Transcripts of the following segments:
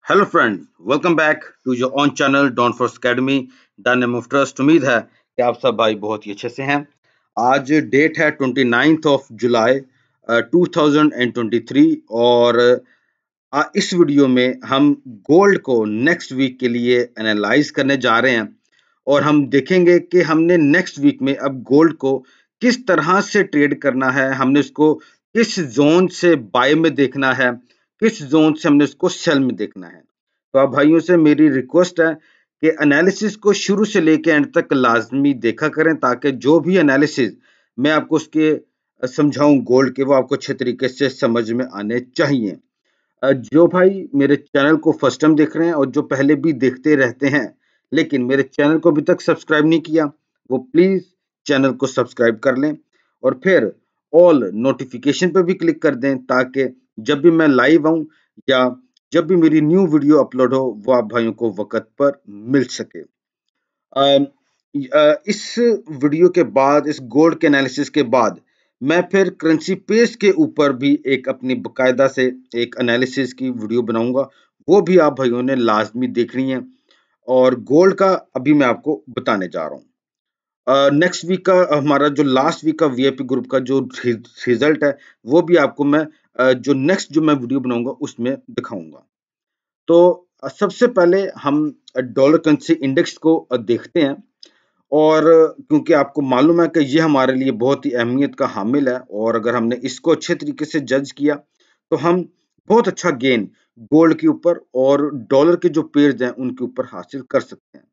Hello friends, welcome back to your own channel Don Force Academy the name of trust. उम्मीद है कि आप सब भाई बहुत ही अच्छे से हैं। आज डेट है 29th ऑफ जुलाई 2023 और इस वीडियो में हम गोल्ड को नेक्स्ट वीक के लिए एनालाइज करने जा रहे हैं और हम देखेंगे कि हमने नेक्स्ट वीक में अब गोल्ड को किस तरह से ट्रेड करना है, हमने उसको किस जोन से बाय में देखना है, किस जोन से हमने उसको सेल में देखना है। तो आप भाइयों से मेरी रिक्वेस्ट है कि एनालिसिस को शुरू से लेकर एंड तक लाजमी देखा करें, ताकि जो भी एनालिसिस मैं आपको उसके समझाऊं गोल्ड के, वो आपको अच्छे तरीके से समझ में आने चाहिए। जो भाई मेरे चैनल को फर्स्ट टाइम देख रहे हैं और जो पहले भी देखते रहते हैं लेकिन मेरे चैनल को अभी तक सब्सक्राइब नहीं किया, वो प्लीज चैनल को सब्सक्राइब कर लें और फिर ऑल नोटिफिकेशन पे भी क्लिक कर दें, ताकि जब भी मैं लाइव आऊं या जब भी मेरी न्यू वीडियो अपलोड हो वो आप भाइयों को वक्त पर मिल सके। इस वीडियो के बाद, इस गोल्ड के एनालिसिस के बाद, मैं फिर करेंसी पेज के ऊपर भी एक अपनी बकायदा से एक एनालिसिस की वीडियो बनाऊंगा, वो भी आप भाइयों ने लाजमी देखनी है। और गोल्ड का अभी मैं आपको बताने जा रहा हूँ। नेक्स्ट वीक का हमारा जो लास्ट वीक का वीआईपी ग्रुप का जो रिजल्ट है वो भी आपको मैं जो नेक्स्ट जो मैं वीडियो बनाऊंगा उसमें दिखाऊंगा। तो सबसे पहले हम डॉलर करेंसी इंडेक्स को देखते हैं। और क्योंकि आपको मालूम है कि ये हमारे लिए बहुत ही अहमियत का हामिल है और अगर हमने इसको अच्छे तरीके से जज किया तो हम बहुत अच्छा गेन गोल्ड के ऊपर और डॉलर के जो पेयर्स हैं उनके ऊपर हासिल कर सकते हैं।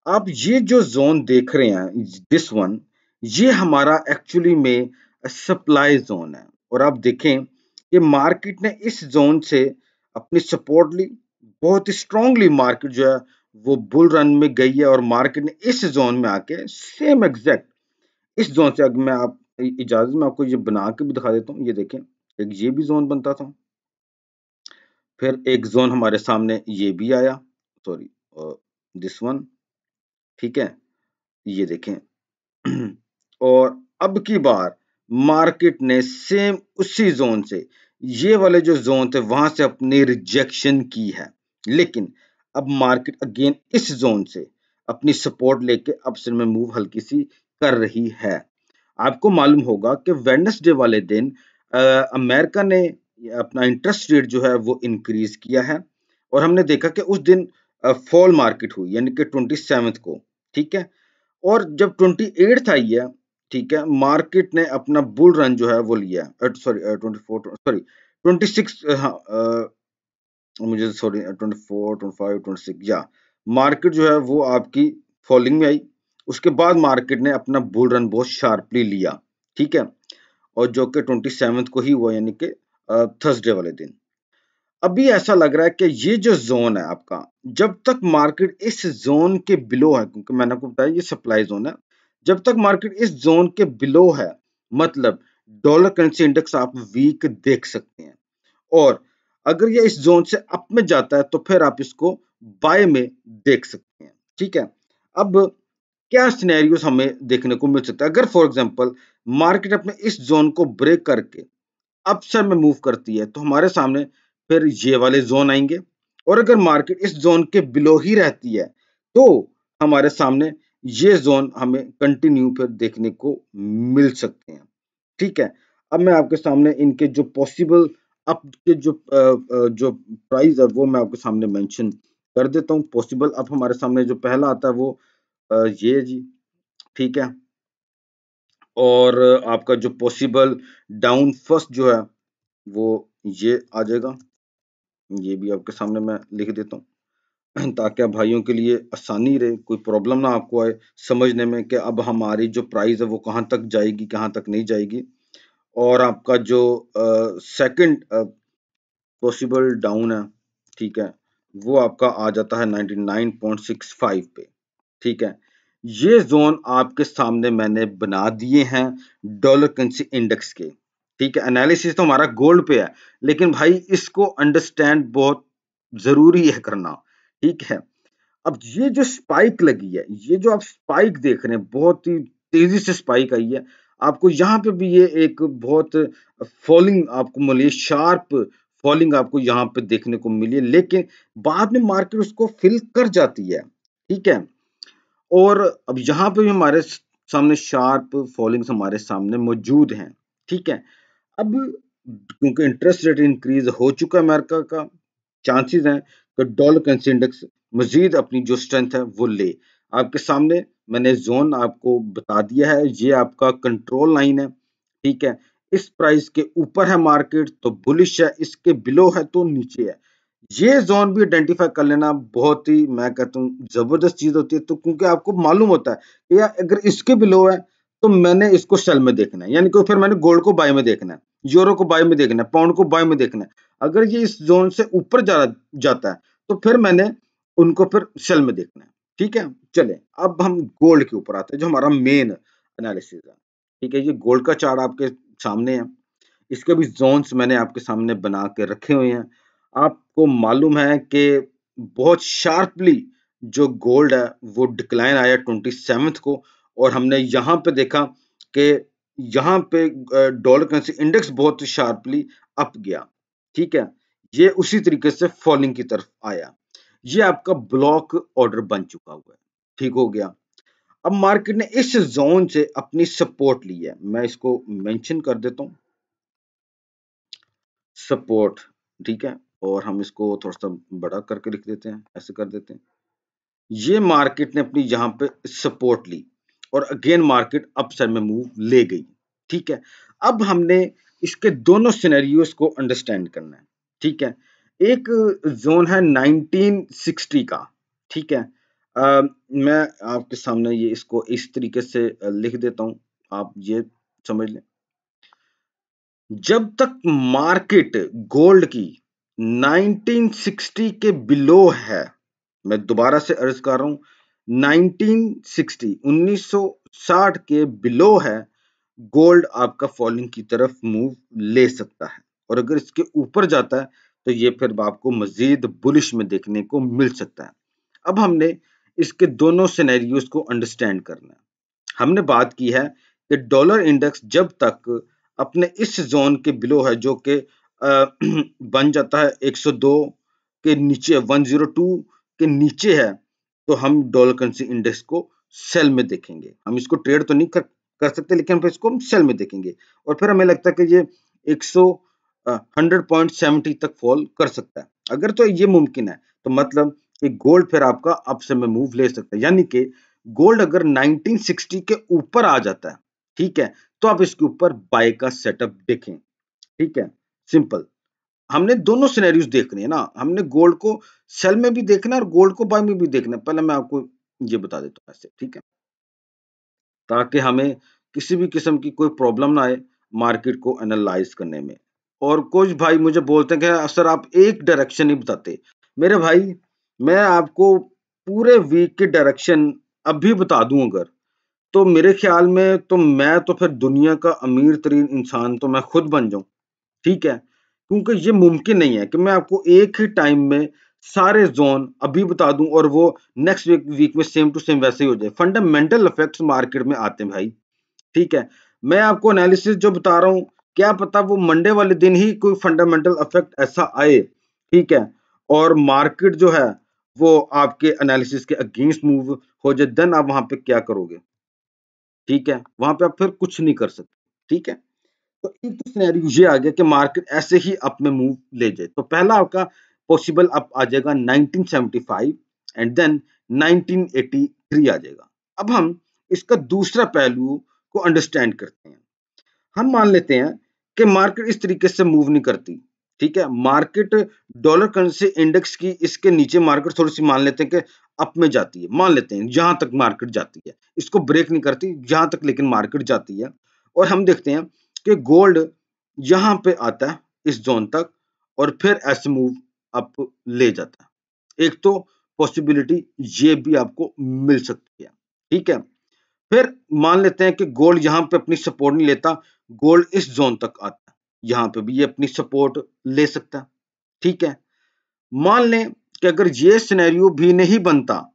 आप ये जो जोन देख रहे हैं, दिस वन, ये हमारा एक्चुअली में सप्लाई जोन है। और आप देखें कि मार्केट ने इस जोन से अपनी सपोर्ट ली, बहुत ही स्ट्रांगली मार्केट जो है वो बुल रन में गई है और मार्केट ने इस जोन में आके सेम एग्जैक्ट इस जोन से, अगर मैं आप इजाजत में आपको ये बना के भी दिखा देता हूँ, ये देखें, एक ये भी जोन बनता था, फिर एक जोन हमारे सामने ये भी आया, सॉरी दिस वन, ठीक है, ये देखें। और अब की बार मार्केट ने सेम उसी जोन से, ये वाले जो जोन थे वहां से अपनी रिजेक्शन की है, लेकिन अब मार्केट अगेन इस जोन से अपनी सपोर्ट लेके अपसाइड में मूव हल्की सी कर रही है। आपको मालूम होगा कि वेडनेसडे वाले दिन अमेरिका ने अपना इंटरेस्ट रेट जो है वो इंक्रीज किया है और हमने देखा कि उस दिन फॉल मार्केट हुई, यानी कि 27 को, ठीक है। और जब 28 आई है, ठीक है, मार्केट ने अपना बुल रन जो है वो लिया, सॉरी 24, सॉरी 26, हाँ, मुझे सॉरी 24, 25, 26, या मार्केट जो है वो आपकी फॉलिंग में आई। उसके बाद मार्केट ने अपना बुल रन बहुत शार्पली लिया, ठीक है, और जो कि 27 को ही हुआ, यानी कि थर्सडे वाले दिन। अभी ऐसा लग रहा है कि ये जो जोन है आपका, जब तक मार्केट इस जोन के बिलो है, क्योंकि मैंने आपको बताया ये सप्लाई जोन है, जब तक मार्केट इस जोन के बिलो है, मतलब डॉलर करेंसी इंडेक्स आप वीक देख सकते हैं। और अगर ये इस जोन से अप में जाता है तो फिर आप इसको बाय में देख सकते हैं, ठीक है। अब क्या सिनेरियोस हमें देखने को मिल सकता है अगर फॉर एग्जांपल मार्केट अपने इस जोन को ब्रेक करके अपसाइड में मूव करती है, तो हमारे सामने फिर ये वाले जोन आएंगे। और अगर मार्केट इस जोन के बिलो ही रहती है तो हमारे सामने ये जोन हमें कंटिन्यू फिर देखने को मिल सकते हैं, ठीक है। अब मैं आपके सामने इनके जो पॉसिबल अप के जो प्राइस है वो मैं आपके सामने मेंशन कर देता हूँ। पॉसिबल अप हमारे सामने जो पहला आता है वो ये है जी, ठीक है। और आपका जो पॉसिबल डाउन फर्स्ट जो है वो ये आ जाएगा, ये भी आपके सामने मैं लिख देता हूँ ताकि आप भाइयों के लिए आसानी रहे, कोई प्रॉब्लम ना आपको आए समझने में कि अब हमारी जो प्राइस है वो कहाँ तक जाएगी, कहाँ तक नहीं जाएगी। और आपका जो सेकंड पॉसिबल डाउन है, ठीक है, वो आपका आ जाता है 99.65 पे, ठीक है। ये जोन आपके सामने मैंने बना दिए हैं डॉलर करेंसी इंडेक्स के, ठीक है। एनालिसिस तो हमारा गोल्ड पे है, लेकिन भाई इसको अंडरस्टैंड बहुत जरूरी है करना, ठीक है। अब ये जो स्पाइक लगी है, ये जो आप स्पाइक देख रहे हैं, बहुत ही तेजी से स्पाइक आई है, आपको यहाँ पे भी ये एक बहुत फॉलिंग आपको मिली, शार्प फॉलिंग आपको यहाँ पे देखने को मिली है, लेकिन बाद में मार्केट उसको फिल कर जाती है, ठीक है। और अब यहाँ पे भी हमारे सामने शार्प फॉलिंग्स हमारे सामने मौजूद हैं, ठीक है। अब क्योंकि इंटरेस्ट रेट इंक्रीज हो चुका है अमेरिका का, चांसेस हैं कि डॉलर करेंसी इंडेक्स मजीद अपनी जो स्ट्रेंथ है वो ले। आपके सामने मैंने जोन आपको बता दिया है, ये आपका कंट्रोल लाइन है, ठीक है। इस प्राइस के ऊपर है मार्केट तो बुलिश है, इसके बिलो है तो नीचे है। ये जोन भी आइडेंटिफाई कर लेना बहुत ही, मैं कहता हूँ, जबरदस्त चीज होती है। तो क्योंकि आपको मालूम होता है कि यार अगर इसके बिलो है तो मैंने इसको सेल में देखना है, यानी कि फिर मैंने गोल्ड को बाय में देखना है, यूरो को बाय में देखना है, पाउंड को बाय में देखना है। अगर ये इस जोन से ऊपर जाता है तो फिर मैंने उनको फिर सेल में देखना है, ठीक है। चले अब हम गोल्ड के ऊपर आते हैं, जो हमारा मेन एनालिसिस है, ठीक है। ये गोल्ड का चार्ट आपके सामने है, इसके भी जोन्स मैंने आपके सामने बना के रखे हुए हैं। आपको मालूम है कि बहुत शार्पली जो गोल्ड है वो डिक्लाइन आया 27 को, और हमने यहाँ पे देखा कि यहाँ पे डॉलर करेंसी इंडेक्स बहुत शार्पली अप गया, ठीक है। ये उसी तरीके से फॉलिंग की तरफ आया। ये आपका ब्लॉक ऑर्डर बन चुका हुआ है, ठीक हो गया। अब मार्केट ने इस जोन से अपनी सपोर्ट ली है, मैं इसको मेंशन कर देता हूँ, सपोर्ट, ठीक है। और हम इसको थोड़ा सा बड़ा करके लिख देते हैं, ऐसे कर देते हैं। ये मार्केट ने अपनी यहाँ पे सपोर्ट ली और अगेन मार्केट अपसाइड में मूव ले गई, ठीक है। अब हमने इसके दोनों सिनेरियोस को अंडरस्टैंड करना है, ठीक है। एक जोन है 1960 का, ठीक है। मैं आपके सामने ये इसको इस तरीके से लिख देता हूं, आप ये समझ लें। जब तक मार्केट गोल्ड की 1960 के बिलो है, मैं दोबारा से अर्ज कर रहा हूं, 1960 1960 के बिलो है, गोल्ड आपका फॉलिंग की तरफ मूव ले सकता है। और अगर इसके ऊपर जाता है तो ये फिर आपको मजीद बुलिश में देखने को मिल सकता है। अब हमने इसके दोनों सिनेरियोस को अंडरस्टैंड करना है। हमने बात की है कि डॉलर इंडेक्स जब तक अपने इस जोन के बिलो है, जो कि बन जाता है 102 के नीचे, 102 के नीचे है, तो हम डॉलर करेंसी इंडेक्स को सेल में देखेंगे। हम इसको ट्रेड तो नहीं कर सकते, लेकिन हम इसको सेल में देखेंगे। और फिर हमें लगता है कि ये 100.70 तक फॉल कर सकता है। अगर तो ये मुमकिन है तो मतलब कि गोल्ड फिर आपका अपसाइड में मूव ले सकता है, यानी कि गोल्ड अगर 1960 के ऊपर आ जाता है, ठीक है, तो आप इसके ऊपर बाय का सेटअप देखें, ठीक है। सिंपल, हमने दोनों सिनेरियोस देखने हैं ना, हमने गोल्ड को सेल में भी देखना है और गोल्ड को बाय में भी देखना है। पहले मैं आपको ये बता देता हूँ ऐसे, ठीक है, ताकि हमें किसी भी किस्म की कोई प्रॉब्लम ना आए मार्केट को एनालाइज करने में। और कुछ भाई मुझे बोलते हैं कि सर आप एक डायरेक्शन ही बताते। मेरे भाई, मैं आपको पूरे वीक की डायरेक्शन अभी बता दूं अगर, तो मेरे ख्याल में तो मैं तो फिर दुनिया का अमीर तरीन इंसान तो मैं खुद बन जाऊं, ठीक है। क्योंकि ये मुमकिन नहीं है कि मैं आपको एक ही टाइम में सारे जोन अभी बता दूं और वो नेक्स्ट वीक में सेम टू सेम वैसे ही हो जाए। फंडामेंटल इफेक्ट्स मार्केट में आते हैं भाई, ठीक है। मैं आपको एनालिसिस जो बता रहा हूं, क्या पता वो मंडे वाले दिन ही कोई फंडामेंटल इफेक्ट ऐसा आए, ठीक है, और मार्केट जो है वो आपके एनालिसिस के अगेंस्ट मूव हो जाए, देन आप वहां पे क्या करोगे, ठीक है। वहां पे आप फिर कुछ नहीं कर सकते, ठीक है। तो एक तो सिनेरियो ये आ गया कि मार्केट ऐसे ही अप में मूव ले जाए। तो पहला आपका पॉसिबल अप आ जाएगा 1975 एंड देन 1983 आ जाएगा। अब हम इसका दूसरा पहलू को अंडरस्टैंड करते हैं। हम मान लेते हैं कि मार्केट इस तरीके से मूव नहीं करती, ठीक है। मार्केट डॉलर करेंसी इंडेक्स की इसके नीचे मार्केट थोड़ी सी मान लेते हैं कि अप में जाती है, मान लेते हैं जहां तक मार्केट जाती है, इसको ब्रेक नहीं करती जहां तक, लेकिन मार्केट जाती है। और हम देखते हैं कि गोल्ड यहां पे आता है इस जोन तक और फिर ऐसे मूव अप ले जाता है। एक तो पॉसिबिलिटी ये भी आपको मिल सकती है, ठीक है। फिर मान लेते हैं कि गोल्ड यहां पे अपनी सपोर्ट नहीं लेता, गोल्ड इस जोन तक आता है, यहां पे भी ये अपनी सपोर्ट ले सकता है, ठीक है। मान लें कि अगर ये सिनेरियो भी नहीं बनता,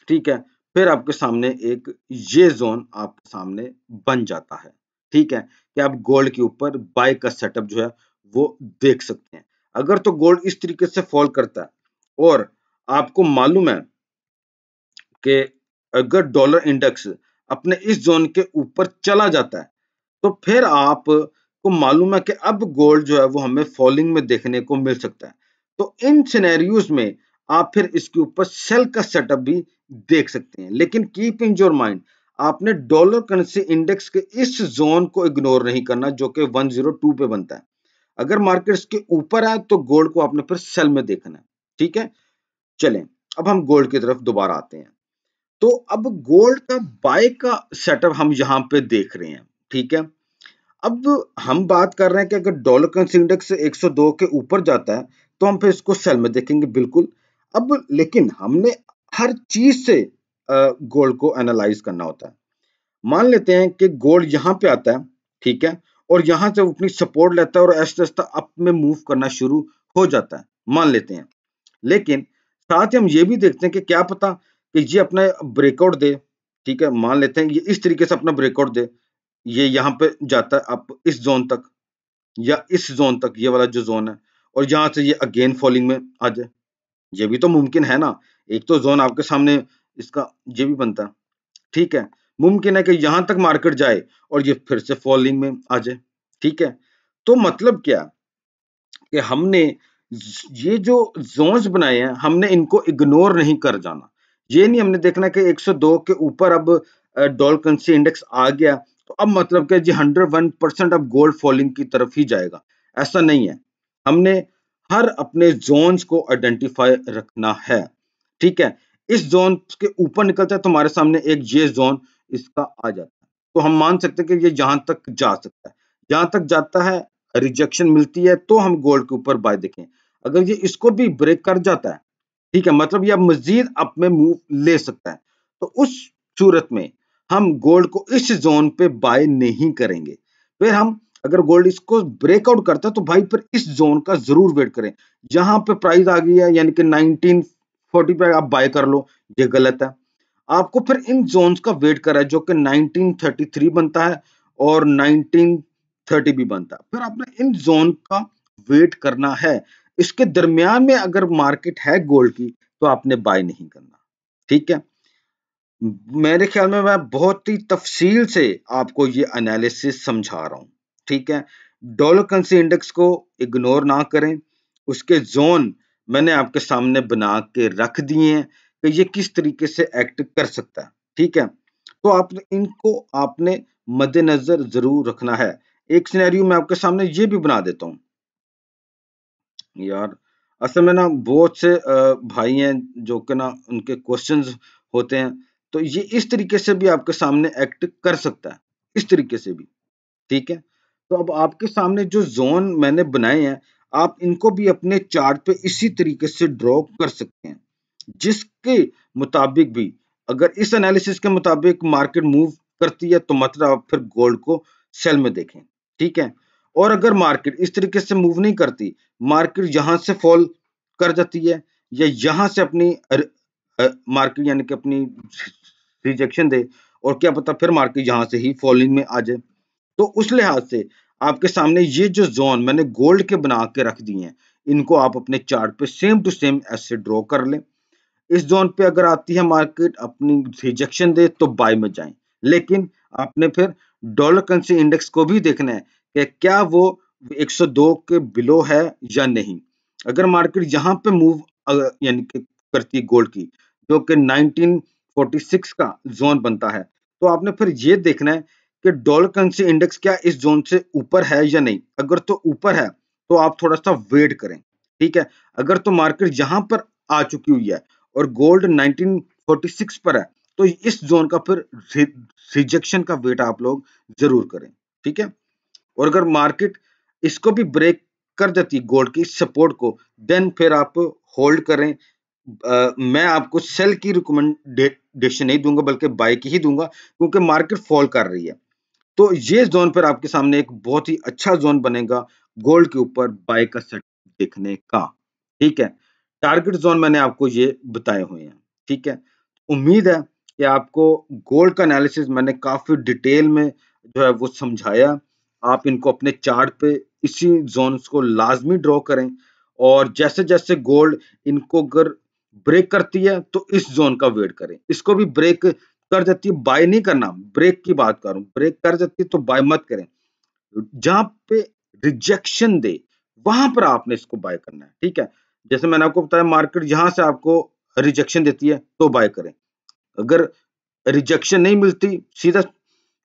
ठीक है, फिर आपके सामने एक ये जोन आपके सामने बन जाता है, ठीक है, कि आप गोल्ड के ऊपर बाय का सेटअप जो है वो देख सकते हैं। अगर तो गोल्ड इस तरीके से फॉल करता है और आपको मालूम है कि अगर डॉलर इंडेक्स अपने इस जोन के ऊपर चला जाता है, तो फिर आप को मालूम है कि अब गोल्ड जो है वो हमें फॉलिंग में देखने को मिल सकता है। तो इन सिनेरियोज में आप फिर इसके ऊपर सेल का सेटअप भी देख सकते हैं। लेकिन कीप इन योर माइंड, आपने डॉलर करेंसी इंडेक्स के इस जोन को इग्नोर नहीं करना जो कि 102 पे बनता है। अगर मार्केट इसके ऊपर आए तो गोल्ड को आपने फिर सेल में देखना है। ठीक है, चलें अब हम गोल्ड की तरफ दोबारा आते हैं। तो अब गोल्ड का बाय का सेटअप हम यहाँ पे देख रहे हैं। ठीक है, अब हम बात कर रहे हैं कि अगर डॉलर करेंसी इंडेक्स 102 के ऊपर जाता है तो हम फिर इसको सेल में देखेंगे, बिल्कुल। अब लेकिन हमने हर चीज से गोल्ड को एनालाइज करना होता है। मान लेते हैं कि गोल्ड यहाँ पे आता है, ठीक है, और यहाँ से अपनी सपोर्ट लेता है और ऐसा ऐसा अप में मूव करना शुरू हो जाता है, मान लेते हैं। लेकिन साथ ही हम ये भी देखते हैं कि क्या पता कि ये अपना ब्रेकआउट दे। ठीक है, मान लेते हैं ये इस तरीके से अपना ब्रेकआउट दे, ये यहाँ पे जाता है अप इस जोन तक या इस जोन तक, ये वाला जो जोन है, और यहाँ से ये अगेन फॉलिंग में आ जाए। ये भी तो मुमकिन है ना, एक तो जोन आपके सामने इसका ये भी बनता है। ठीक है, मुमकिन है कि यहाँ तक मार्केट जाए और ये फिर से फॉलिंग में आ जाए। ठीक है, तो मतलब क्या कि हमने ये जो जोन्स बनाए हैं हमने इनको इग्नोर नहीं कर जाना। ये नहीं हमने देखना कि 102 के ऊपर अब डॉलर करेंसी इंडेक्स आ गया तो अब मतलब कि जी 101% अब गोल्ड फॉलिंग की तरफ ही जाएगा, ऐसा नहीं है। हमने हर अपने जोन्स को आइडेंटिफाई रखना है। ठीक है, इस जोन के ऊपर निकलता है तो हमारे सामने एक ये जोन इसका आ जाता है, तो हम मान सकते हैं कि ये जहां तक जा सकता है, जहां तक जाता है रिजेक्शन मिलती है तो हम गोल्ड के ऊपर बाय देखें। अगर ये इसको भी ब्रेक कर जाता है, ठीक है, मतलब ये अब मजीद अप में मूव ले सकता है, तो उस सूरत में हम गोल्ड को इस जोन पे बाय नहीं करेंगे। फिर हम अगर गोल्ड इसको ब्रेकआउट करता है तो भाई फिर इस जोन का जरूर वेट करें। जहां पे प्राइस आ गई है यानी कि 1940 पे आप बाय कर लो, ये गलत है। आपको फिर इन जोन्स का वेट करा है जो कि 1933 बनता है और 1930 भी बनता है। फिर आपने इन जोन का वेट करना है। इसके दरमियान में अगर मार्केट है गोल्ड की तो आपने बाय नहीं करना। ठीक है, मेरे ख्याल में मैं बहुत ही तफसील से आपको ये एनालिसिस समझा रहा हूं। ठीक है, डॉलर करेंसी इंडेक्स को इग्नोर ना करें, उसके जोन मैंने आपके सामने बना के रख दिए हैं कि ये किस तरीके से एक्ट कर सकता है। ठीक है, तो आपने इनको आपने मद्देनजर जरूर रखना है। एक सिनेरियो मैं आपके सामने ये भी बना देता हूँ यार। असल में ना बहुत से भाई हैं जो कि ना उनके क्वेश्चंस होते हैं, तो ये इस तरीके से भी आपके सामने एक्ट कर सकता है, इस तरीके से भी। ठीक है, तो अब आपके सामने जो जोन मैंने बनाए हैं आप इनको भी अपने चार्ट पे इसी तरीके से ड्रॉ कर सकते हैं, जिसके मुताबिक भी अगर इस एनालिसिस के मुताबिक मार्केट मूव करती है तो मतलब आप फिर गोल्ड को सेल में देखें। ठीक है, और अगर मार्केट इस तरीके से मूव नहीं करती, मार्केट यहां से फॉल कर जाती है या यहां से अपनी मार्केट यानी कि अपनी रिजेक्शन दे, और क्या पता फिर मार्केट यहां से ही फॉलिंग में आ जाए, तो उस लिहाज से आपके सामने ये जो जोन मैंने गोल्ड के बना के रख दिए हैं इनको आप अपने चार्ट पे सेम टू सेम ऐसे ड्रॉ कर लें। इस जोन पे अगर आती है मार्केट अपनी रिजेक्शन दे तो बाय में जाएं, लेकिन आपने फिर डॉलर करेंसी इंडेक्स को भी देखना है कि क्या वो 102 के बिलो है या नहीं। अगर मार्केट यहाँ पे मूव यानी कि करती है गोल्ड की जो कि 1946 का जोन बनता है, तो आपने फिर ये देखना है कि डॉलर करेंसी इंडेक्स क्या इस जोन से ऊपर है या नहीं। अगर तो ऊपर है तो आप थोड़ा सा वेट करें। ठीक है, अगर तो मार्केट यहाँ पर आ चुकी हुई है और गोल्ड 1946 पर है तो इस जोन का फिर रिजेक्शन का वेट आप लोग जरूर करें। ठीक है, और अगर मार्केट इसको भी ब्रेक कर देती गोल्ड की सपोर्ट को, देन फिर आप होल्ड करें। मैं आपको सेल की रिकमेंडेशन नहीं दूंगा बल्कि बाय की ही दूंगा, क्योंकि मार्केट फॉल कर रही है। तो ये जोन पर आपके सामने एक बहुत ही अच्छा जोन बनेगा गोल्ड के ऊपर बाय का सेट देखने का। ठीक है, टारगेट जोन मैंने आपको ये बताए हुए हैं। ठीक है, उम्मीद है कि आपको गोल्ड का एनालिसिस मैंने काफी डिटेल में जो है वो समझाया। आप इनको अपने चार्ट पे इसी जोन्स को लाजमी ड्रॉ करें और जैसे जैसे गोल्ड इनको अगर ब्रेक करती है तो इस जोन का वेट करें। इसको भी ब्रेक कर देती है, बाय नहीं करना, ब्रेक की बात कर रहा हूं, ब्रेक कर देती है तो बाय मत करें। जहां पे रिजेक्शन दे वहां पर आपने इसको बाय करना है, ठीक है। जैसे मैंने आपको बताया मार्केट यहां से आपको रिजेक्शन देती है तो बाय करें। अगर रिजेक्शन नहीं मिलती, सीधा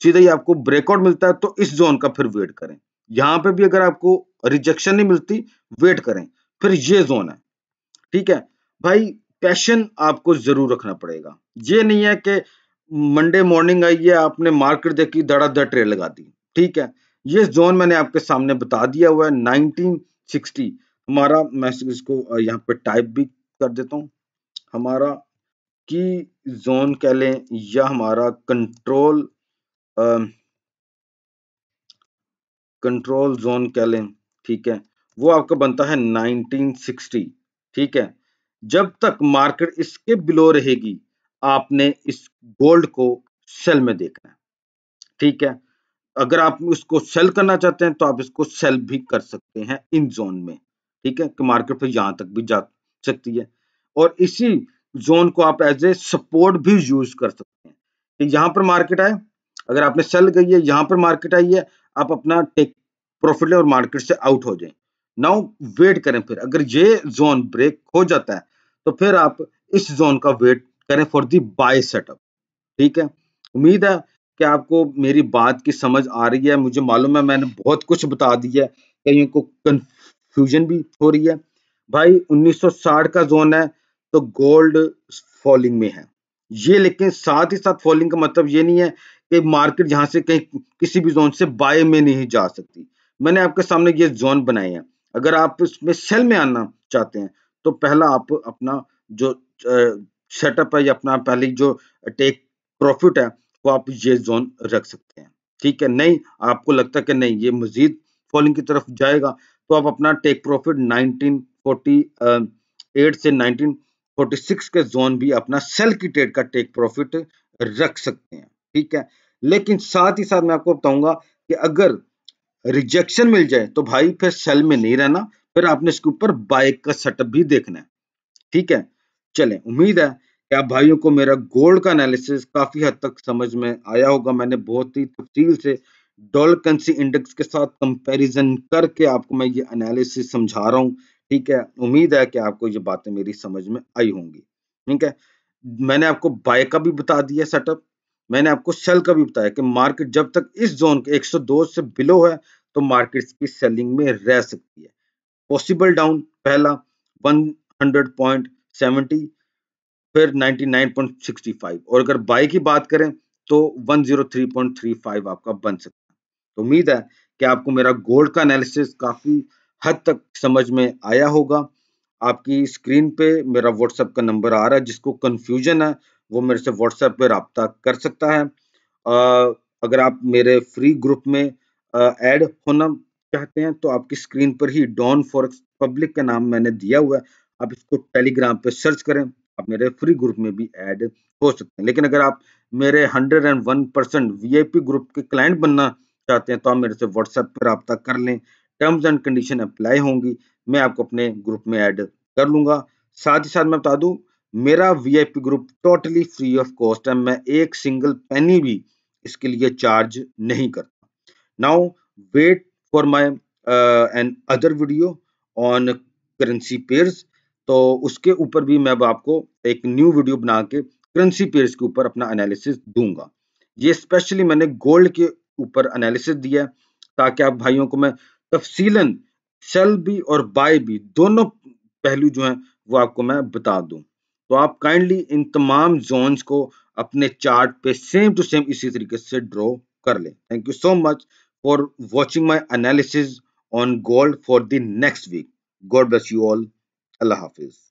सीधा ही आपको ब्रेकआउट मिलता है तो इस जोन का फिर वेट करें। यहां पे भी अगर आपको रिजेक्शन नहीं मिलती, वेट करें, फिर ये जोन है, ठीक है। भाई पैशन आपको जरूर रखना पड़ेगा। ये नहीं है कि मंडे मॉर्निंग आई है, आपने मार्केट देखी, धड़ाधड़ ट्रेड लगा दी, ठीक है। ये जोन मैंने आपके सामने बता दिया हुआ है 1960 हमारा। मैं इसको यहाँ पे टाइप भी कर देता हूँ। हमारा की जोन कह लें या हमारा कंट्रोल कंट्रोल जोन कह लें, ठीक है। वो आपका बनता है 1960, ठीक है। जब तक मार्केट इसके बिलो रहेगी आपने इस गोल्ड को सेल में देखना है, ठीक है। अगर आप उसको सेल करना चाहते हैं तो आप इसको सेल भी कर सकते हैं इन जोन में, ठीक है, कि मार्केट फिर यहां तक भी जा सकती है। और इसी जोन को आप एज ए सपोर्ट भी यूज कर सकते हैं कि यहां पर मार्केट आए, अगर आपने सेल गई है, यहां पर मार्केट आई है, आप अपना टेक प्रॉफिट लें और मार्केट से आउट हो जाएं। नाउ वेट करें, फिर अगर ये जोन ब्रेक हो जाता है तो फिर आप इस जोन का वेट करें फॉर दी बाय सेटअप, ठीक है। उम्मीद है कि आपको मेरी बात की समझ आ रही है। मुझे मालूम है मैंने बहुत कुछ बता दिया है, कईयों को कंफ्यूजन भी हो रही है। भाई 1960 का जोन है तो गोल्ड फॉलिंग में है ये, लेकिन साथ ही साथ फॉलिंग का मतलब ये नहीं है कि मार्केट यहां से कहीं किसी भी जोन से बाय में नहीं जा सकती। मैंने आपके सामने ये जोन बनाए हैं, अगर आप इसमें सेल में आना चाहते हैं तो पहला आप अपना जो सेटअप है या अपना पहले जो टेक प्रॉफिट है वो आप ये जोन रख सकते हैं, ठीक है। नहीं आपको लगता है कि नहीं ये मजीद फॉलिंग की तरफ जाएगा तो आप अपना टेक प्रॉफिट 1948 से 1946 के जोन भी अपना सेल की ट्रेड का टेक प्रॉफिट रख सकते हैं, ठीक है। लेकिन साथ ही साथ मैं आपको बताऊंगा कि अगर रिजेक्शन मिल जाए तो भाई फिर सेल में नहीं रहना, फिर आपने इसके ऊपर बाय का सेटअप भी देखना है, ठीक है। चलें, उम्मीद है कि आप भाइयों को मेरा गोल्ड का एनालिसिस काफी हद तक समझ में आया होगा। मैंने बहुत ही तफसील से डॉलर करेंसी इंडेक्स के साथ कंपैरिजन करके आपको मैं ये एनालिसिस समझा रहा हूँ, ठीक है। उम्मीद है कि आपको ये बातें मेरी समझ में आई होंगी, ठीक है। मैंने आपको बाय का भी बता दिया सेटअप, मैंने आपको सेल का भी बताया कि मार्केट जब तक इस जोन के 102 से बिलो है तो मार्केट की सेलिंग में रह सकती है। पॉसिबल डाउन पहला 100.70, फिर 99.65, और अगर बाय की बात करें तो 103.35 आपका बन सकता है। तो उम्मीद है कि आपको मेरा गोल्ड का एनालिसिस काफी हद तक समझ में आया होगा। आपकी स्क्रीन पे मेरा व्हाट्सएप का नंबर आ रहा है, जिसको कंफ्यूजन है वो मेरे से व्हाट्सएप पे राब्ता कर सकता है। अगर आप मेरे फ्री ग्रुप में ऐड होना चाहते हैं तो आपकी स्क्रीन पर ही डॉन फॉरेक्स पब्लिक का नाम मैंने दिया हुआ है, आप इसको टेलीग्राम पे सर्च करें, आप मेरे फ्री ग्रुप में भी ऐड हो सकते हैं। लेकिन अगर आप मेरे 101% वीआईपी ग्रुप के क्लाइंट बनना चाहते हैं तो आप मेरे से व्हाट्सएप पर राब्ता कर लें, टर्म्स एंड कंडीशन अप्लाई होंगी, मैं आपको अपने ग्रुप में ऐड कर लूंगा। साथ ही साथ मैं बता दूं मेरा VIP group totally free of cost है, मैं एक सिंगल पेनी भी इसके लिए चार्ज नहीं करता। Now wait for my another video on currency pairs, तो उसके ऊपर भी मैं अब आपको एक न्यू वीडियो बना के करेंसी पेयर्स के ऊपर अपना एनालिसिस दूंगा। ये स्पेशली मैंने गोल्ड के ऊपर एनालिसिस दिया है ताकि आप भाइयों को मैं तफसीलन सेल भी और बाय भी दोनों पहलू जो हैं वो आपको मैं बता दूं। तो आप काइंडली इन तमाम जोन्स को अपने चार्ट पे सेम टू सेम इसी तरीके से ड्रॉ कर लें। Thank you so much for watching my analysis on gold for the next week. God bless you all. Allah Hafiz.